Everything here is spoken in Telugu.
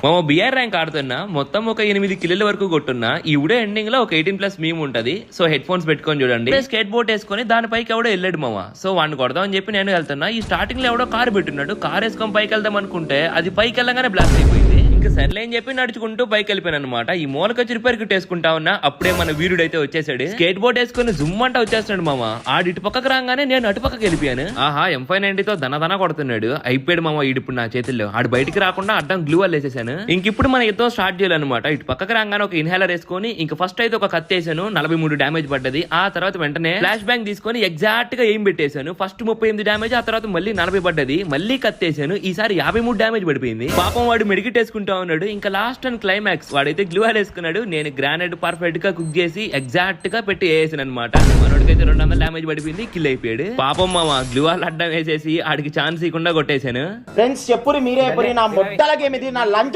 మామ బిఆర్ ర్యాంక్ ఆడుతున్నా మొత్తం ఒక 8 కిలోల వరకు కొట్టున్నా. ఈ వీడియో ఎండింగ్ లో ఒక 18+ మీమ్ ఉంటది. సో హెడ్ ఫోన్స్ పెట్టుకొని చూడండి. స్కేట్ బోర్డ్ వేసుకొని దానిపైకి ఎవడో వెళ్ళాడు మామ. సో వాడిని కొడదామని చెప్పి నేను వెళ్తున్నా. ఈ స్టార్టింగ్ లో ఎవడో కారు పెట్టున్నాడు. కార్ వేసుకొని పైకి వెళ్దాం అనుకుంటే అది పైకి వెళ్ళగానే బ్లాస్ట్ అయిపోయింది. ఇంకా సర్లే అని చెప్పి నడుచుకుంటూ పైకి వెళ్ళిపోయాను అనమాట. ఈ మూలకొచ్చి రిపేర్ కిట్ వేసుకుంటా ఉన్నా. అప్పుడే మన వీరుడు అయితే వచ్చేసాడు. స్కేట్ బోర్డ్ వేసుకొని జుమ్ అంట వచ్చేస్తాడు మామ. ఆడి ఇటు పక్కకు రాగానే నేను అటు పక్కకి వెళ్ళిపోయాను. ఆహా M590 తో దన కొడుతున్నాడు. అయిపోయాడు మామ ఈడిప్పుడు నా చేతుల్లో. ఆడు బయటికి రాకుండా అడ్డం గ్లూ వేసేసాను. ఇంకిప్పుడు మన యుద్ధం స్టార్ట్ చేయాలన్నమాట. ఇటు పక్కకు రాగానే ఒక ఇన్హేలర్ వేసుకొని ఇంక ఫస్ట్ అయితే ఒక కత్తి వేసాను. 43 డ్యామేజ్ పడ్డది. ఆ తర్వాత వెంటనే ఫ్లాష్ బ్యాంక్ తీసుకొని ఎగ్జాక్ట్ గా ఏం పెట్టేశాను. ఫస్ట్ 38 డ్యామేజ్, ఆ తర్వాత మళ్ళీ 40 పడ్డది. మళ్ళీ కత్తేసాను. ఈసారి 53 డ్యామేజ్ పడిపోయింది. పాపం వాడు మెడికిట్ వేసుకుంటా ఉన్నాడు. ఇంకా లాస్ట్ అండ్ క్లైమాక్స్ వాడైతే గ్లూ వేసుకున్నాడు. నేను గ్రానైట్ పర్ఫెక్ట్ గా కుక్ చేసి ఎగ్జాక్ట్ గా పెట్టి వేసాను అనమాట. మనోడికైతే 200 డ్యామేజ్ పడిపోయింది. కిల్ అయిపోయాడు. పాపం మామ గ్లూ అడ్డం వేసేసి ఆడికి ఛాన్స్ ఇవ్వకుండా కొట్టేశాను. ఫ్రెండ్స్ చెప్పురి మీరే నా మొట్టలకి ఏమిది నా లంచ్